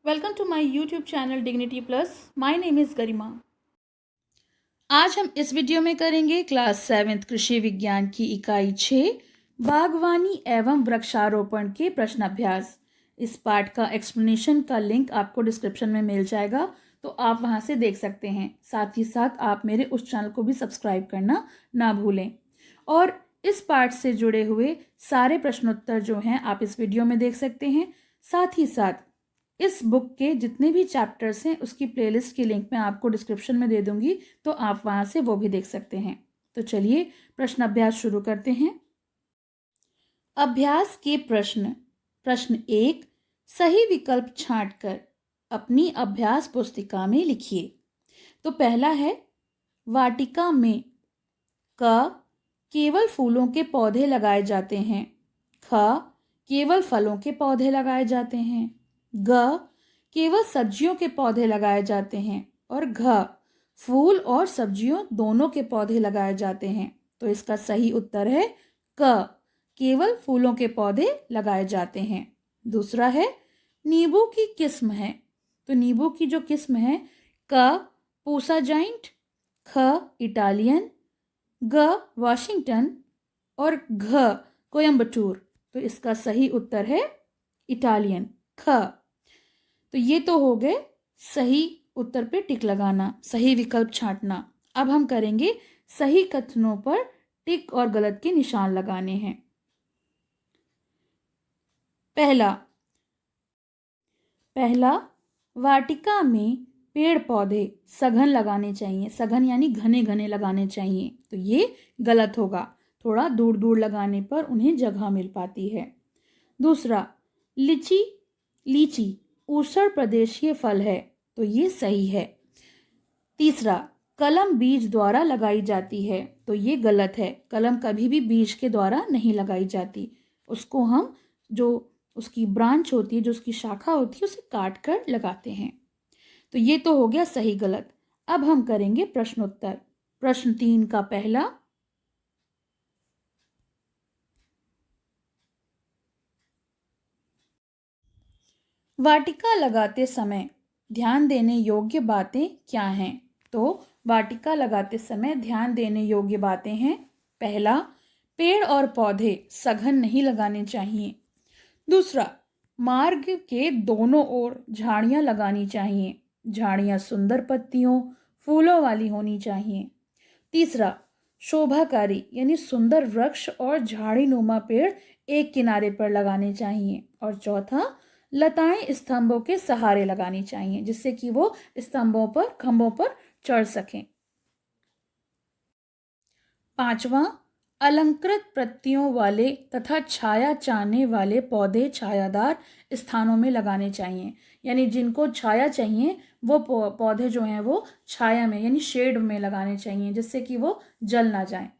Welcome to my YouTube channel dignity plus. My name is Garima. आज हम इस video में करेंगे क्लास 7th कृषि विज्ञान की इकाई 6 बागवानी एवं वृक्षारोपण के प्रश्नाभ्यास। इस पाठ का एक्सप्लेनेशन का लिंक आपको डिस्क्रिप्शन में मिल जाएगा, तो आप वहां से देख सकते हैं। साथ ही साथ आप मेरे उस चैनल को भी सब्सक्राइब करना ना भूलें। और इस पाठ से जुड़े हुए सारे प्रश्नोत्तर जो हैं आप इस वीडियो में देख सकते हैं। साथ ही साथ इस बुक के जितने भी चैप्टर्स हैं उसकी प्लेलिस्ट की लिंक मैं आपको डिस्क्रिप्शन में दे दूंगी, तो आप वहां से वो भी देख सकते हैं। तो चलिए प्रश्न अभ्यास शुरू करते हैं। अभ्यास के प्रश्न। प्रश्न 1, सही विकल्प छांटकर अपनी अभ्यास पुस्तिका में लिखिए। तो पहला है वाटिका में। क, केवल फूलों के पौधे लगाए जाते हैं। ख, केवल फलों के पौधे लगाए जाते हैं। ग, केवल सब्जियों के पौधे लगाए जाते हैं। और घ, फूल और सब्जियों दोनों के पौधे लगाए जाते हैं। तो इसका सही उत्तर है क, केवल फूलों के पौधे लगाए जाते हैं। दूसरा है नींबू की किस्म है। तो नींबू की जो किस्म है क, पूसा जाइंट, ख, इटालियन, ग, वाशिंगटन और घ, कोयम्बटूर। तो इसका सही उत्तर है इटालियन, ख। तो ये तो हो गए सही उत्तर पे टिक लगाना, सही विकल्प छांटना। अब हम करेंगे सही कथनों पर टिक और गलत के निशान लगाने हैं। पहला वाटिका में पेड़ पौधे सघन लगाने चाहिए। सघन यानी घने घने लगाने चाहिए, तो ये गलत होगा। थोड़ा दूर दूर लगाने पर उन्हें जगह मिल पाती है। दूसरा, लीची लीची ऊसर प्रदेशीय फल है, तो ये सही है। तीसरा, कलम बीज द्वारा लगाई जाती है, तो ये गलत है। कलम कभी भी बीज के द्वारा नहीं लगाई जाती। उसको हम जो उसकी ब्रांच होती है, जो उसकी शाखा होती है, उसे काट कर लगाते हैं। तो ये तो हो गया सही गलत। अब हम करेंगे प्रश्नोत्तर। प्रश्न 3 का पहला, वाटिका लगाते समय ध्यान देने योग्य बातें क्या हैं? तो वाटिका लगाते समय ध्यान देने योग्य बातें हैं। पहला, पेड़ और पौधे सघन नहीं लगाने चाहिए। दूसरा, मार्ग के दोनों ओर झाड़ियां लगानी चाहिए। झाड़ियां सुंदर पत्तियों, फूलों वाली होनी चाहिए। तीसरा, शोभाकारी यानी सुंदर वृक्ष और झाड़ी नुमा पेड़ एक किनारे पर लगाने चाहिए। और चौथा, लताएं स्तंभों के सहारे लगानी चाहिए, जिससे कि वो स्तंभों पर, खंभों पर चढ़ सकें। पांचवा, अलंकृत पत्तियों वाले तथा छाया चाहने वाले पौधे छायादार स्थानों में लगाने चाहिए। यानी जिनको छाया चाहिए वो पौधे जो हैं वो छाया में यानी शेड में लगाने चाहिए, जिससे कि वो जल ना जाए।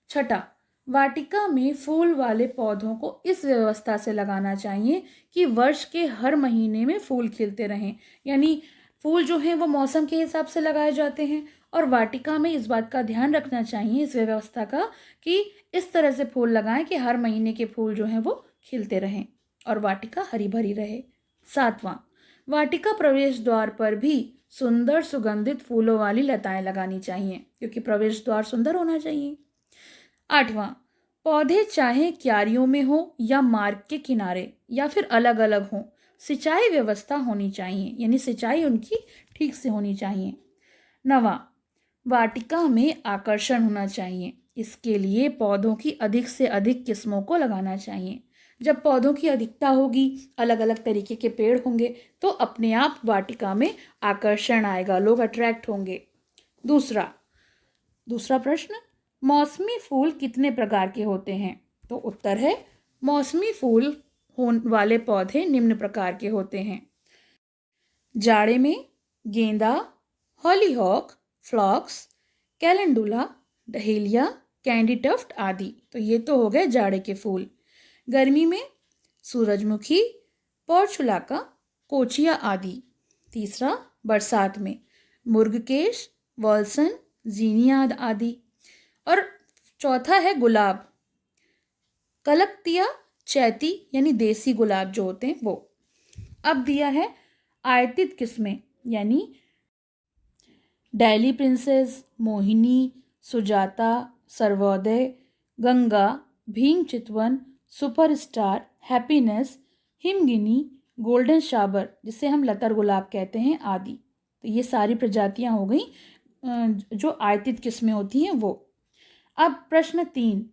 छठा, वाटिका में फूल वाले पौधों को इस व्यवस्था से लगाना चाहिए कि वर्ष के हर महीने में फूल खिलते रहें। यानी फूल जो हैं वो मौसम के हिसाब से लगाए जाते हैं, और वाटिका में इस बात का ध्यान रखना चाहिए, इस व्यवस्था का, कि इस तरह से फूल लगाएं कि हर महीने के फूल जो हैं वो खिलते रहें और वाटिका हरी भरी रहे। सातवां, वाटिका प्रवेश द्वार पर भी सुंदर सुगंधित फूलों वाली लताएं लगानी चाहिए, क्योंकि प्रवेश द्वार सुंदर होना चाहिए। आठवां, पौधे चाहे क्यारियों में हो या मार्ग के किनारे या फिर अलग अलग हो, सिंचाई व्यवस्था होनी चाहिए, यानी सिंचाई उनकी ठीक से होनी चाहिए। नवां, वाटिका में आकर्षण होना चाहिए। इसके लिए पौधों की अधिक से अधिक किस्मों को लगाना चाहिए। जब पौधों की अधिकता होगी, अलग अलग तरीके के पेड़ होंगे, तो अपने आप वाटिका में आकर्षण आएगा, लोग अट्रैक्ट होंगे। दूसरा प्रश्न, मौसमी फूल कितने प्रकार के होते हैं? तो उत्तर है मौसमी फूल वाले पौधे निम्न प्रकार के होते हैं। जाड़े में गेंदा, hollyhock, phlox, calendula, dahlia, candytuft आदि। तो ये तो हो गए जाड़े के फूल। गर्मी में सूरजमुखी, पोर्चुलाका, कोचिया आदि। तीसरा, बरसात में मुर्गकेश, वॉल्सन, जीनियाद आदि। और चौथा है गुलाब, कलकतिया, चैती यानी देसी गुलाब जो होते हैं वो। अब दिया है आयतित किस्में यानी डेली प्रिंसेस, मोहिनी, सुजाता, सर्वोदय, गंगा, भीम चितवन, सुपरस्टार, हैप्पीनेस, हिमगिनी, गोल्डन शाबर जिसे हम लतर गुलाब कहते हैं आदि। तो ये सारी प्रजातियां हो गई जो आयतित किस्में होती हैं वो। अब प्रश्न 3,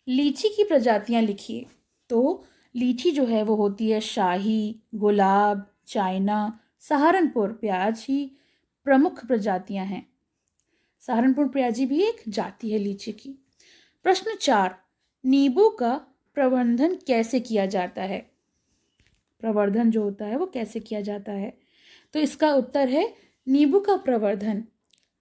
लीची की प्रजातियां लिखिए। तो लीची जो है वो होती है शाही, गुलाब, चाइना, सहारनपुर प्याजी प्रमुख प्रजातियां हैं। सहारनपुर प्याजी भी एक जाति है लीची की। प्रश्न 4, नींबू का प्रबंधन कैसे किया जाता है? प्रवर्धन जो होता है वो कैसे किया जाता है? तो इसका उत्तर है नींबू का प्रवर्धन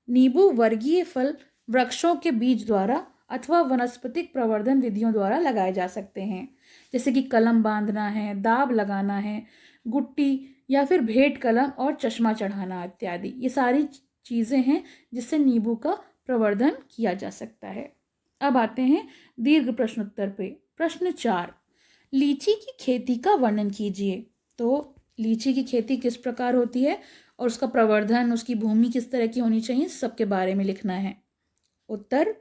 नींबू वर्गीय फल वृक्षों के बीज द्वारा अथवा वनस्पतिक प्रवर्धन विधियों द्वारा लगाए जा सकते हैं, जैसे कि कलम बांधना है, दाब लगाना है, गुट्टी या फिर भेंट कलम और चश्मा चढ़ाना इत्यादि। ये सारी चीज़ें हैं जिससे नींबू का प्रवर्धन किया जा सकता है। अब आते हैं दीर्घ प्रश्नोत्तर पे। प्रश्न 4, लीची की खेती का वर्णन कीजिए। तो लीची की खेती किस प्रकार होती है और उसका प्रवर्धन, उसकी भूमि किस तरह की होनी चाहिए, सबके बारे में लिखना है। उत्तर,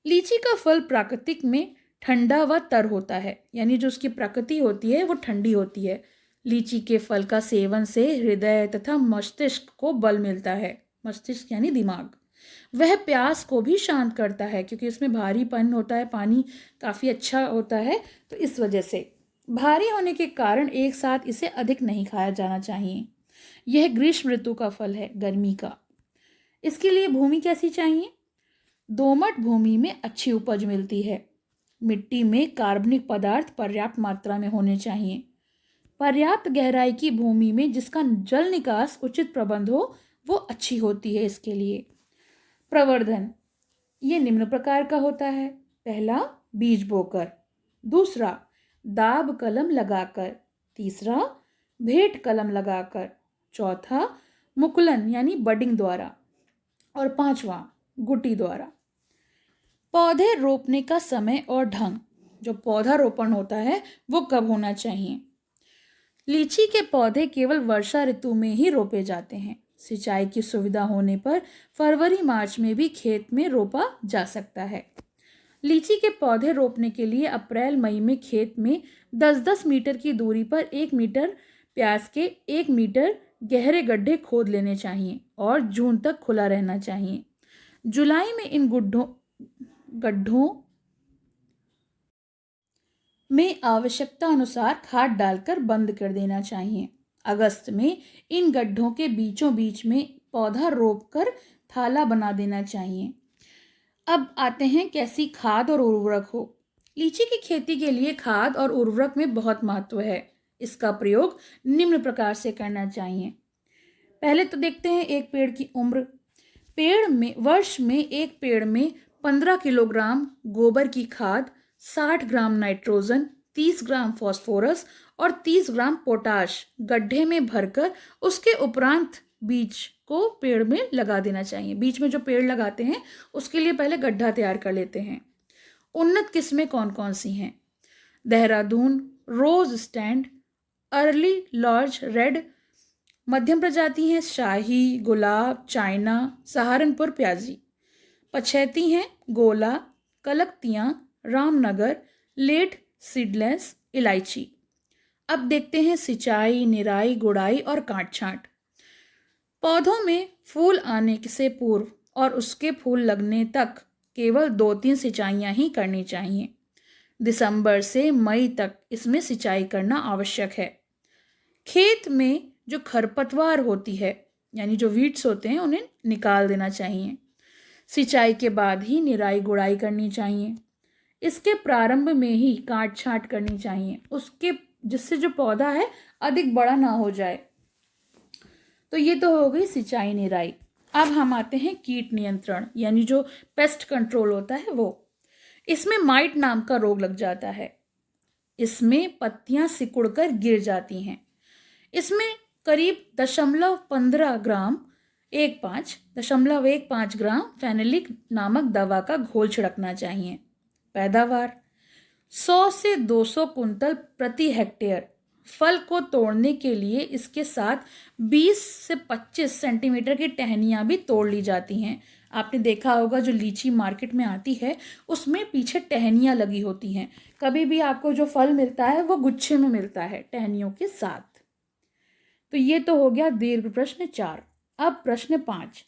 लीची का फल प्राकृतिक में ठंडा व तर होता है, यानी जो उसकी प्रकृति होती है वो ठंडी होती है। लीची के फल का सेवन से हृदय तथा मस्तिष्क को बल मिलता है। मस्तिष्क यानी दिमाग। वह प्यास को भी शांत करता है क्योंकि इसमें भारीपन होता है, पानी काफ़ी अच्छा होता है, तो इस वजह से भारी होने के कारण एक साथ इसे अधिक नहीं खाया जाना चाहिए। यह ग्रीष्म ऋतु का फल है, गर्मी का। इसके लिए भूमि कैसी चाहिए? दोमट भूमि में अच्छी उपज मिलती है। मिट्टी में कार्बनिक पदार्थ पर्याप्त मात्रा में होने चाहिए। पर्याप्त गहराई की भूमि में जिसका जल निकास उचित प्रबंध हो वो अच्छी होती है इसके लिए। प्रवर्धन ये निम्न प्रकार का होता है। पहला, बीज बोकर। दूसरा, दाब कलम लगाकर। तीसरा, भेंट कलम लगाकर। चौथा, मुकुलन यानी बडिंग द्वारा। और पांचवा, गुटी द्वारा। पौधे रोपने का समय और ढंग, जो पौधा रोपण होता है वो कब होना चाहिए? लीची के पौधे केवल वर्षा ऋतु में ही रोपे जाते हैं। सिंचाई की सुविधा होने पर फरवरी मार्च में भी खेत में रोपा जा सकता है। लीची के पौधे रोपने के लिए अप्रैल मई में खेत में 10-10 मीटर की दूरी पर 1 मीटर प्यास के 1 मीटर गहरे गड्ढे खोद लेने चाहिए और जून तक खुला रहना चाहिए। जुलाई में इन गड्ढों में आवश्यकता अनुसार खाद डालकर बंद कर देना चाहिए। अगस्त में इन गड्ढों के बीचों बीच में पौधा रोपकर थाला बना देना चाहिए। अब आते हैं कैसी खाद और उर्वरक हो। लीची की खेती के लिए खाद और उर्वरक में बहुत महत्व है। इसका प्रयोग निम्न प्रकार से करना चाहिए। पहले तो देखते हैं एक पेड़ की उम्र। वर्ष में एक पेड़ में 15 किलोग्राम गोबर की खाद, 60 ग्राम नाइट्रोजन, 30 ग्राम फॉस्फोरस और 30 ग्राम पोटाश गड्ढे में भरकर उसके उपरांत बीज को पेड़ में लगा देना चाहिए। बीच में जो पेड़ लगाते हैं उसके लिए पहले गड्ढा तैयार कर लेते हैं। उन्नत किस्में कौन कौन सी हैं? देहरादून, रोज स्टैंड, अर्ली लॉर्ज रेड। मध्यम प्रजाति हैं शाही, गुलाब, चाइना, सहारनपुर प्याजी। पछैती हैं गोला, कलकतियाँ, रामनगर, लेट सीडलेस, इलायची। अब देखते हैं सिंचाई, निराई, गुड़ाई और काट छांट। पौधों में फूल आने से पूर्व और उसके फूल लगने तक केवल 2-3 सिंचाइयाँ ही करनी चाहिए। दिसंबर से मई तक इसमें सिंचाई करना आवश्यक है। खेत में जो खरपतवार होती है यानी जो वीड्स होते हैं उन्हें निकाल देना चाहिए। सिंचाई के बाद ही निराई गुड़ाई करनी चाहिए। इसके प्रारंभ में ही काट छांट करनी चाहिए उसके, जिससे जो पौधा है अधिक बड़ा ना हो जाए। तो ये तो हो गई सिंचाई, निराई। अब हम आते हैं कीट नियंत्रण यानी जो पेस्ट कंट्रोल होता है वो। इसमें माइट नाम का रोग लग जाता है। इसमें पत्तियां सिकुड़कर गिर जाती हैं। इसमें करीब 0.15 ग्राम 0.15 ग्राम फेनेलिक नामक दवा का घोल छिड़कना चाहिए। पैदावार 100 से 200 कुंतल प्रति हेक्टेयर फल को तोड़ने के लिए इसके साथ 20 से 25 सेंटीमीटर की टहनियाँ भी तोड़ ली जाती हैं। आपने देखा होगा जो लीची मार्केट में आती है उसमें पीछे टहनियाँ लगी होती हैं। कभी भी आपको जो फल मिलता है वो गुच्छे में मिलता है टहनियों के साथ। तो ये तो हो गया दीर्घ प्रश्न 4। अब प्रश्न 5,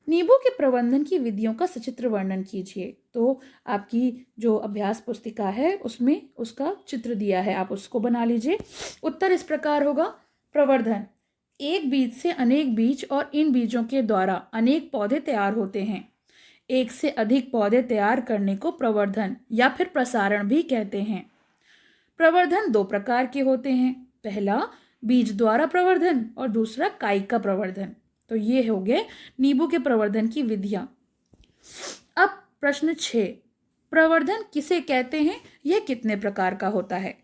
नींबू के प्रबंधन की विधियों का सचित्र वर्णन कीजिए। तो आपकी जो अभ्यास पुस्तिका है उसमें उसका चित्र दिया है, आप उसको बना लीजिए। उत्तर इस प्रकार होगा। प्रवर्धन, एक बीज से अनेक बीज और इन बीजों के द्वारा अनेक पौधे तैयार होते हैं। एक से अधिक पौधे तैयार करने को प्रवर्धन या फिर प्रसारण भी कहते हैं। प्रवर्धन दो प्रकार के होते हैं, पहला बीज द्वारा प्रवर्धन और दूसरा कायिका प्रवर्धन। तो ये हो गए नींबू के प्रवर्धन की विधियां। अब प्रश्न 6, प्रवर्धन किसे कहते हैं, यह कितने प्रकार का होता है।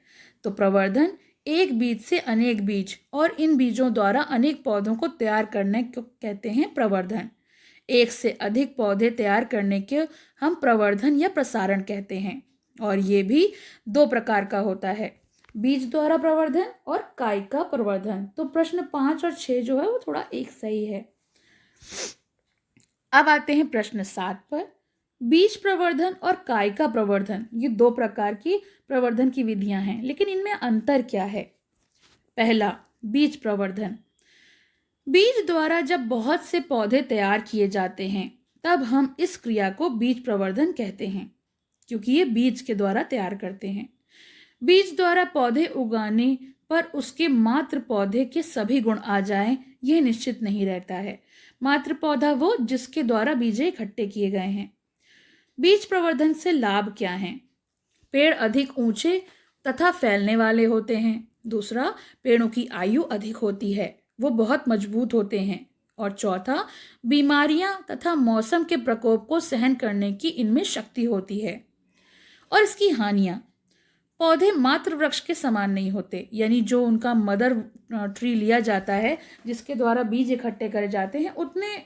तो प्रवर्धन एक बीज से अनेक बीज और इन बीजों द्वारा अनेक पौधों को तैयार करने को कहते हैं प्रवर्धन। एक से अधिक पौधे तैयार करने के हम प्रवर्धन या प्रसारण कहते हैं, और ये भी दो प्रकार का होता है, बीज द्वारा प्रवर्धन और कायिका प्रवर्धन। तो प्रश्न 5 और 6 जो है वो थोड़ा एक सही है। अब आते हैं प्रश्न 7 पर। बीज प्रवर्धन और कायिका प्रवर्धन ये दो प्रकार की प्रवर्धन की विधियां हैं, लेकिन इनमें अंतर क्या है। पहला, बीज प्रवर्धन। बीज द्वारा जब बहुत से पौधे तैयार किए जाते हैं तब हम इस क्रिया को बीज प्रवर्धन कहते हैं, क्योंकि ये बीज के द्वारा तैयार करते हैं। बीज द्वारा पौधे उगाने पर उसके मात्र पौधे के सभी गुण आ जाएं, यह निश्चित नहीं रहता है। मात्र पौधा वो जिसके द्वारा बीज इकट्ठे किए गए हैं। बीज प्रवर्धन से लाभ क्या हैं? पेड़ अधिक ऊंचे तथा फैलने वाले होते हैं। दूसरा, पेड़ों की आयु अधिक होती है, वो बहुत मजबूत होते हैं। और चौथा, बीमारियां तथा मौसम के प्रकोप को सहन करने की इनमें शक्ति होती है। और इसकी हानियां, पौधे मात्र वृक्ष के समान नहीं होते, यानी जो उनका मदर ट्री लिया जाता है जिसके द्वारा बीज इकट्ठे करे जाते हैं उतने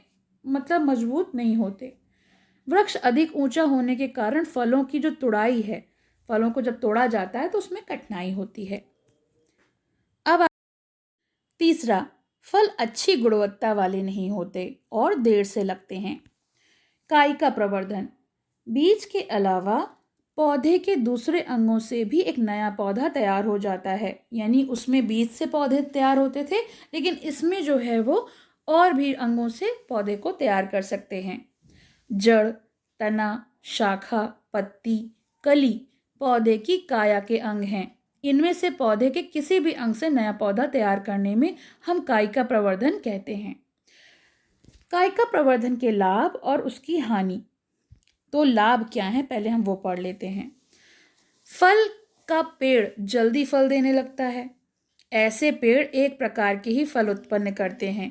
मजबूत नहीं होते। वृक्ष अधिक ऊंचा होने के कारण फलों की जो तुड़ाई है, फलों को जब तोड़ा जाता है तो उसमें कठिनाई होती है। अब तीसरा, फल अच्छी गुणवत्ता वाले नहीं होते और देर से लगते हैं। कायिका प्रवर्धन, बीज के अलावा पौधे के दूसरे अंगों से भी एक नया पौधा तैयार हो जाता है, यानी उसमें बीज से पौधे तैयार होते थे, लेकिन इसमें जो है वो और भी अंगों से पौधे को तैयार कर सकते हैं। जड़, तना, शाखा, पत्ती, कली पौधे की काया के अंग हैं। इनमें से पौधे के किसी भी अंग से नया पौधा तैयार करने में हम कायिका प्रवर्धन कहते हैं। कायिका प्रवर्धन के लाभ और उसकी हानि। तो लाभ क्या है, पहले हम वो पढ़ लेते हैं। फल का पेड़ जल्दी फल देने लगता है। ऐसे पेड़ एक प्रकार के ही फल उत्पन्न करते हैं।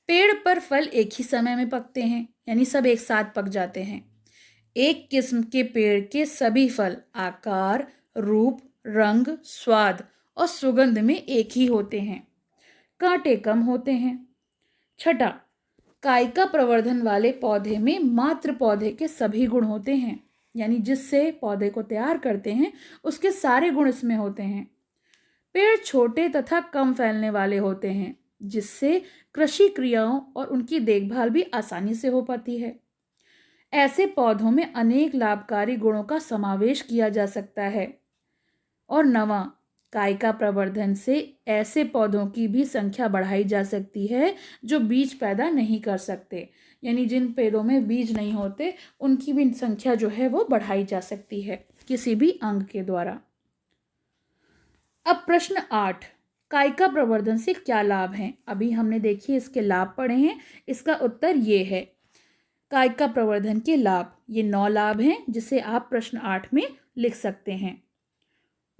पेड़ पर फल एक ही समय में पकते हैं, यानी सब एक साथ पक जाते हैं। एक किस्म के पेड़ के सभी फल आकार, रूप, रंग, स्वाद और सुगंध में एक ही होते हैं। कांटे कम होते हैं। छठा, कायिका प्रवर्धन वाले पौधे में मात्र पौधे के सभी गुण होते हैं, यानी जिससे पौधे को तैयार करते हैं उसके सारे गुण इसमें होते हैं। पेड़ छोटे तथा कम फैलने वाले होते हैं, जिससे कृषि क्रियाओं और उनकी देखभाल भी आसानी से हो पाती है। ऐसे पौधों में अनेक लाभकारी गुणों का समावेश किया जा सकता है। और नवा, कायिका प्रवर्धन से ऐसे पौधों की भी संख्या बढ़ाई जा सकती है जो बीज पैदा नहीं कर सकते, यानी जिन पेड़ों में बीज नहीं होते उनकी भी संख्या जो है वो बढ़ाई जा सकती है किसी भी अंग के द्वारा। अब प्रश्न 8, कायिका प्रवर्धन से क्या लाभ हैं? अभी हमने देखिए इसके लाभ पढ़े हैं, इसका उत्तर ये है। कायिका प्रवर्धन के लाभ, ये 9 लाभ हैं जिसे आप प्रश्न 8 में लिख सकते हैं।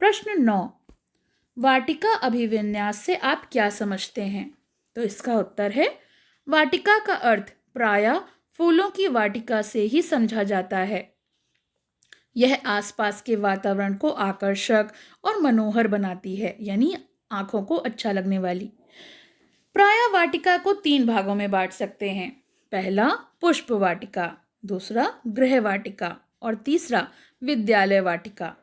प्रश्न 9, वाटिका अभिविन्यास से आप क्या समझते हैं? तो इसका उत्तर है, वाटिका का अर्थ प्रायः फूलों की वाटिका से ही समझा जाता है। यह आसपास के वातावरण को आकर्षक और मनोहर बनाती है, यानी आंखों को अच्छा लगने वाली। प्रायः वाटिका को 3 भागों में बांट सकते हैं। पहला पुष्प वाटिका, दूसरा गृह वाटिका और तीसरा विद्यालय वाटिका।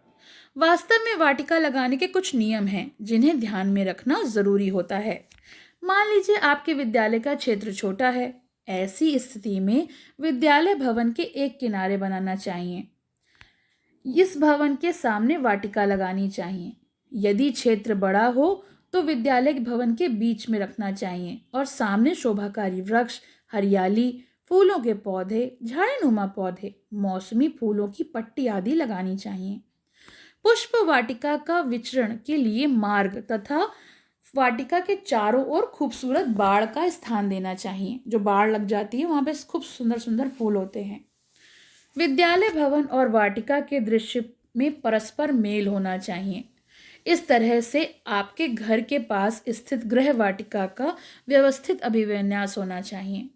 वास्तव में वाटिका लगाने के कुछ नियम हैं जिन्हें ध्यान में रखना जरूरी होता है। मान लीजिए आपके विद्यालय का क्षेत्र छोटा है। ऐसी स्थिति में विद्यालय भवन के एक किनारे बनाना चाहिए। इस भवन के सामने वाटिका लगानी चाहिए। यदि क्षेत्र बड़ा हो तो विद्यालय के भवन के बीच में रखना चाहिए और सामने शोभाकारी वृक्ष, हरियाली, फूलों के पौधे, झाड़ीनुमा पौधे, मौसमी फूलों की पट्टी आदि लगानी चाहिए। पुष्प वाटिका का विचरण के लिए मार्ग तथा वाटिका के चारों ओर खूबसूरत बाड़ का स्थान देना चाहिए। जो बाड़ लग जाती है वहां पे खूब सुंदर सुंदर फूल होते हैं। विद्यालय भवन और वाटिका के दृश्य में परस्पर मेल होना चाहिए। इस तरह से आपके घर के पास स्थित गृह वाटिका का व्यवस्थित अभिविन्यास होना चाहिए।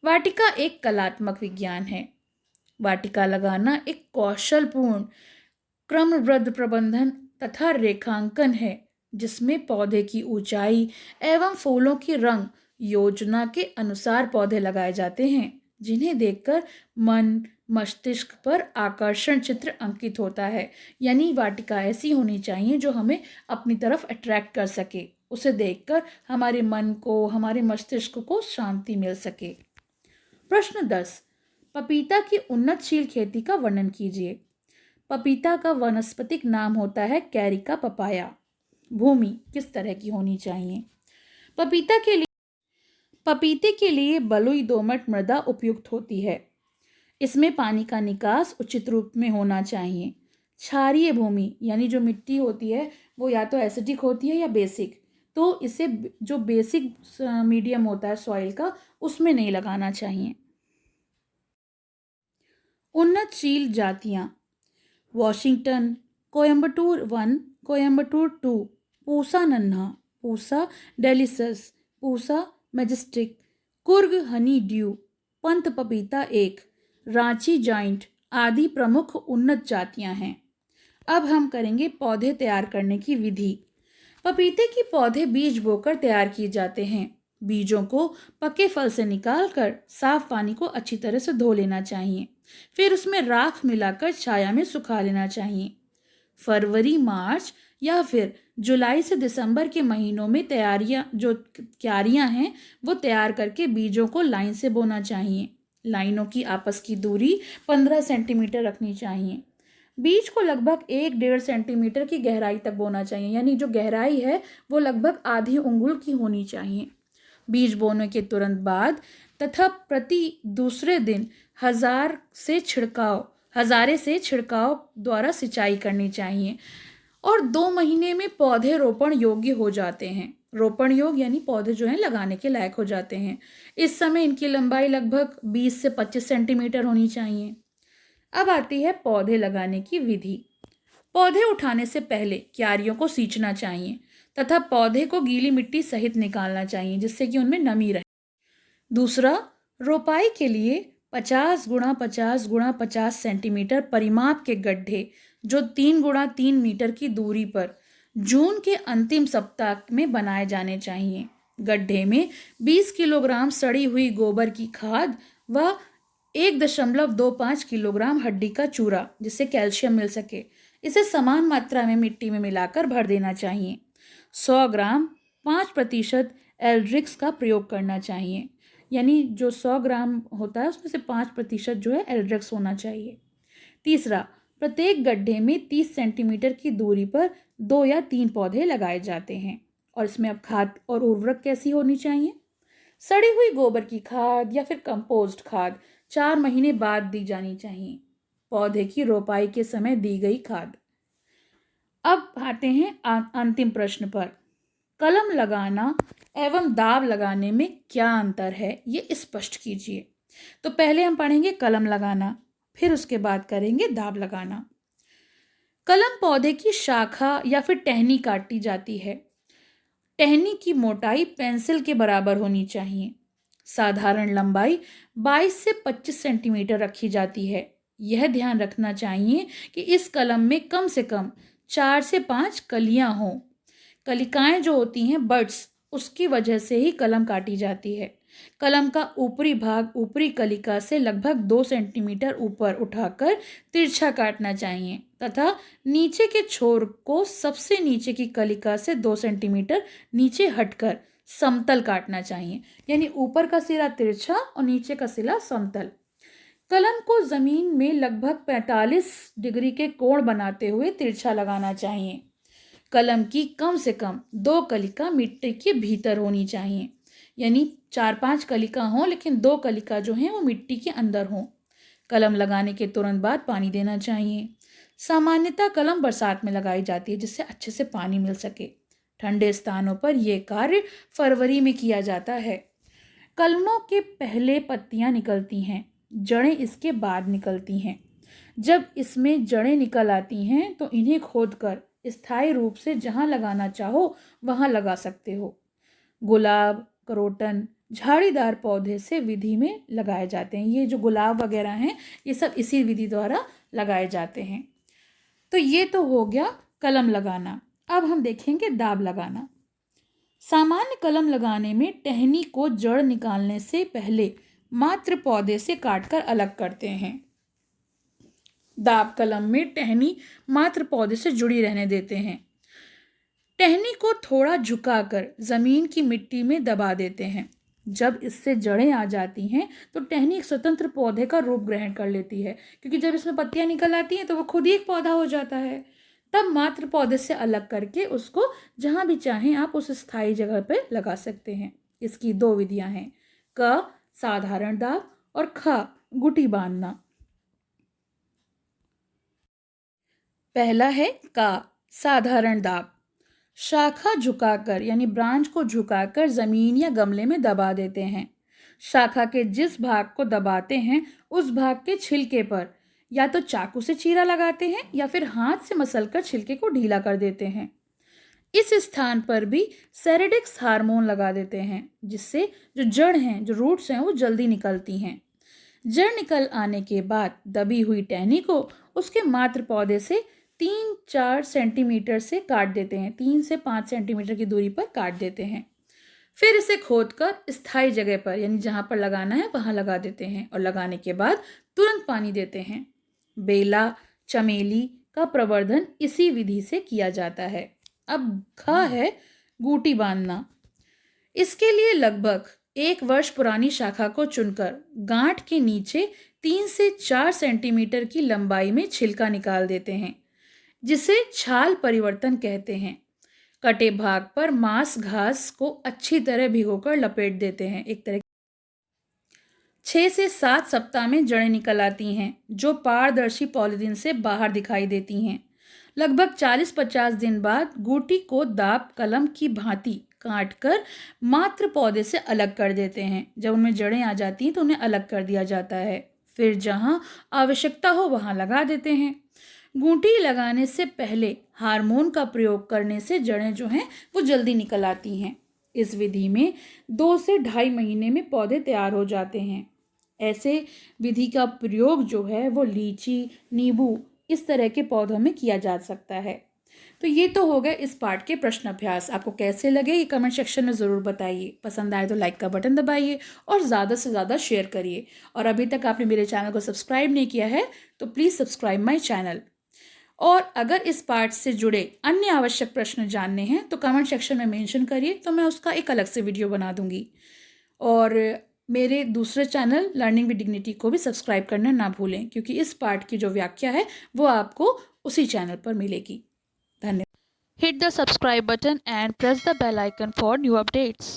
वाटिका एक कलात्मक विज्ञान है। वाटिका लगाना एक कौशलपूर्ण क्रमबद्ध प्रबंधन तथा रेखांकन है जिसमें पौधे की ऊंचाई एवं फूलों की रंग योजना के अनुसार पौधे लगाए जाते हैं, जिन्हें देखकर मन मस्तिष्क पर आकर्षण चित्र अंकित होता है। यानी वाटिका ऐसी होनी चाहिए जो हमें अपनी तरफ अट्रैक्ट कर सके, उसे देखकर हमारे मन को, हमारे मस्तिष्क को शांति मिल सके। प्रश्न 10, पपीता की उन्नतशील खेती का वर्णन कीजिए। पपीता का वानस्पतिक नाम होता है कैरिका पपाया। भूमि किस तरह की होनी चाहिए? पपीते के लिए बलुई दोमट मृदा उपयुक्त होती है। इसमें पानी का निकास उचित रूप में होना चाहिए। क्षारीय भूमि यानी जो मिट्टी होती है वो या तो एसिडिक होती है या बेसिक, तो इसे जो बेसिक मीडियम होता है सॉइल का उसमें नहीं लगाना चाहिए। उन्नतशील जातियाँ: Washington, Coimbatore 1, Coimbatore 2, Pusa Nanha, Pusa delicious, Pusa majestic, Coorg honey dew, Pant पपीता 1, रांची जाइंट आदि प्रमुख उन्नत जातियां हैं। अब हम करेंगे पौधे तैयार करने की विधि। पपीते की पौधे बीज बोकर तैयार किए जाते हैं। बीजों को पके फल से निकालकर साफ पानी को अच्छी तरह से धो लेना चाहिए। फिर उसमें राख मिलाकर छाया में सुखा लेना चाहिए। फरवरी, मार्च या फिर जुलाई से दिसंबर के महीनों में क्यारियां हैं वो तैयार करके बीजों को लाइन से बोना चाहिए। लाइनों की आपस की दूरी 15 सेंटीमीटर रखनी चाहिए। बीज को लगभग 1-1.5 सेंटीमीटर की गहराई तक बोना चाहिए, यानी जो गहराई है वो लगभग आधी उंगल की होनी चाहिए। बीज बोने के तुरंत बाद तथा प्रति दूसरे दिन हजारे से छिड़काव द्वारा सिंचाई करनी चाहिए और 2 महीने में पौधे रोपण योग्य हो जाते हैं। रोपण योग्य यानी पौधे जो हैं लगाने के लायक हो जाते हैं। इस समय इनकी लंबाई लगभग 20 से 25 सेंटीमीटर होनी चाहिए। अब आती है पौधे लगाने की विधि। पौधे उठाने से पहले क्यारियों को सींचना चाहिए तथा पौधे को गीली मिट्टी सहित निकालना चाहिए जिससे कि उनमें नमी रहे। दूसरा, रोपाई के लिए 50 गुणा 50 गुणा 50 सेंटीमीटर परिमाप के गड्ढे जो 3 गुणा 3 मीटर की दूरी पर जून के अंतिम सप्ताह में बनाए जाने चाहिए। गड्ढे में 20 किलोग्राम सड़ी हुई गोबर की खाद व 1.25 किलोग्राम हड्डी का चूरा जिससे कैल्शियम मिल सके, इसे समान मात्रा में मिट्टी में मिलाकर भर देना चाहिए। 100 ग्राम 5% एल्ड्रिक्स का प्रयोग करना चाहिए, यानी जो 100 ग्राम होता है उसमें से 5% जो है एल्ड्रिक्स होना चाहिए। तीसरा, प्रत्येक गड्ढे में 30 सेंटीमीटर की दूरी पर 2 या 3 पौधे लगाए जाते हैं। और इसमें अब खाद और उर्वरक कैसी होनी चाहिए? सड़ी हुई गोबर की खाद या फिर कंपोस्ट खाद 4 महीने बाद दी जानी चाहिए। पौधे की रोपाई के समय दी गई खाद। अब आते हैं अंतिम प्रश्न पर। कलम लगाना एवं दाब लगाने में क्या अंतर है, ये स्पष्ट कीजिए। तो पहले हम पढ़ेंगे कलम लगाना, फिर उसके बाद करेंगे दाब लगाना। कलम पौधे की शाखा या फिर टहनी काटी जाती है। टहनी की मोटाई पेंसिल के बराबर होनी चाहिए। साधारण लंबाई 22 से 25 सेंटीमीटर रखी जाती है। यह ध्यान रखना चाहिए कि इस कलम में कम से कम 4 से 5 कलियां हों। कलिकाएं जो होती हैं बड्स, उसकी वजह से ही कलम काटी जाती है। कलम का ऊपरी भाग ऊपरी कलिका से लगभग 2 सेंटीमीटर ऊपर उठाकर तिरछा काटना चाहिए तथा नीचे के छोर को सबसे नीचे की कलिका से 2 सेंटीमीटर नीचे हटकर समतल काटना चाहिए। यानी ऊपर का सिरा तिरछा और नीचे का सिरा समतल। कलम को जमीन में लगभग 45 डिग्री के कोण बनाते हुए तिरछा लगाना चाहिए। कलम की कम से कम 2 कलिका मिट्टी के भीतर होनी चाहिए। यानी 4-5 कलिका हों लेकिन 2 कलिका जो हैं वो मिट्टी के अंदर हों। कलम लगाने के तुरंत बाद पानी देना चाहिए। सामान्यतः कलम बरसात में लगाई जाती है जिससे अच्छे से पानी मिल सके। ठंडे स्थानों पर यह कार्य फरवरी में किया जाता है। कलमों के पहले पत्तियां निकलती हैं, जड़ें इसके बाद निकलती हैं। जब इसमें जड़ें निकल आती हैं तो इन्हें खोदकर स्थायी रूप से जहाँ लगाना चाहो वहाँ लगा सकते हो। गुलाब, करोटन, झाड़ीदार पौधे से विधि में लगाए जाते हैं। ये जो गुलाब वगैरह हैं ये सब इसी विधि द्वारा लगाए जाते हैं। तो ये तो हो गया कलम लगाना। अब हम देखेंगे दाब लगाना। सामान्य कलम लगाने में टहनी को जड़ निकालने से पहले मात्र पौधे से काटकर अलग करते हैं। दाब कलम में टहनी मात्र पौधे से जुड़ी रहने देते हैं। टहनी को थोड़ा झुकाकर जमीन की मिट्टी में दबा देते हैं। जब इससे जड़ें आ जाती हैं तो टहनी एक स्वतंत्र पौधे का रूप ग्रहण कर लेती है, क्योंकि जब इसमें पत्तियां निकल आती हैं तो वो खुद ही एक पौधा हो जाता है। तब मात्र पौधे से अलग करके उसको जहाँ भी चाहें आप उस स्थायी जगह पे लगा सकते हैं। इसकी 2 विधियां हैं, क साधारण दाब और ख गुटी बांधना। पहला है का साधारण दाब। शाखा झुकाकर यानी ब्रांच को झुकाकर जमीन या गमले में दबा देते हैं। शाखा के जिस भाग को दबाते हैं उस भाग के छिलके पर या तो चाकू से चीरा लगाते हैं या फिर हाथ से मसलकर छिलके को ढीला कर देते हैं। इस स्थान पर भी सेरेडिक्स हार्मोन लगा देते हैं, जिससे जो जड़ हैं, जो रूट्स हैं, वो जल्दी निकलती हैं। जड़ निकल आने के बाद दबी हुई टहनी को उसके मात्र पौधे से 3-4 सेंटीमीटर से काट देते हैं। 3 से 5 सेंटीमीटर की दूरी पर काट देते हैं। फिर इसे खोदकर स्थायी जगह पर यानी जहाँ पर लगाना है वहाँ लगा देते हैं और लगाने के बाद तुरंत पानी देते हैं। बेला, चमेली का प्रवर्धन इसी विधि से किया जाता है। अब ख है गूटी बांधना। इसके लिए लगभग 1 वर्ष पुरानी शाखा को चुनकर गांठ के नीचे 3 से 4 सेंटीमीटर की लंबाई में छिलका निकाल देते हैं, जिसे छाल परिवर्तन कहते हैं। कटे भाग पर मांस घास को अच्छी तरह भिगोकर लपेट देते हैं। एक तरह 6 से 7 सप्ताह में जड़ें निकल आती हैं, जो पारदर्शी पॉलीथीन से बाहर दिखाई देती हैं। लगभग 40-50 दिन बाद गूटी को दाब कलम की भांति काटकर मात्र पौधे से अलग कर देते हैं। जब उनमें जड़ें आ जाती हैं तो उन्हें अलग कर दिया जाता है। फिर जहां आवश्यकता हो वहां लगा देते हैं। गूटी लगाने से पहले हार्मोन का प्रयोग करने से जड़ें जो हैं वो जल्दी निकल आती हैं। इस विधि में 2 से 2.5 महीने में पौधे तैयार हो जाते हैं। ऐसे विधि का प्रयोग जो है वो लीची, नींबू इस तरह के पौधों में किया जा सकता है। तो ये तो हो गए इस पार्ट के प्रश्न अभ्यास। आपको कैसे लगे ये कमेंट सेक्शन में ज़रूर बताइए। पसंद आए तो लाइक का बटन दबाइए और ज़्यादा से ज़्यादा शेयर करिए। और अभी तक आपने मेरे चैनल को सब्सक्राइब नहीं किया है तो प्लीज़ सब्सक्राइब माई चैनल। और अगर इस पार्ट से जुड़े अन्य आवश्यक प्रश्न जानने हैं तो कमेंट सेक्शन में मेंशन करिए, तो मैं उसका एक अलग से वीडियो बना दूंगी। और मेरे दूसरे चैनल लर्निंग विद डिग्निटी को भी सब्सक्राइब करना ना भूलें, क्योंकि इस पार्ट की जो व्याख्या है वो आपको उसी चैनल पर मिलेगी। धन्यवाद। Hit the subscribe button and press the bell icon for new updates.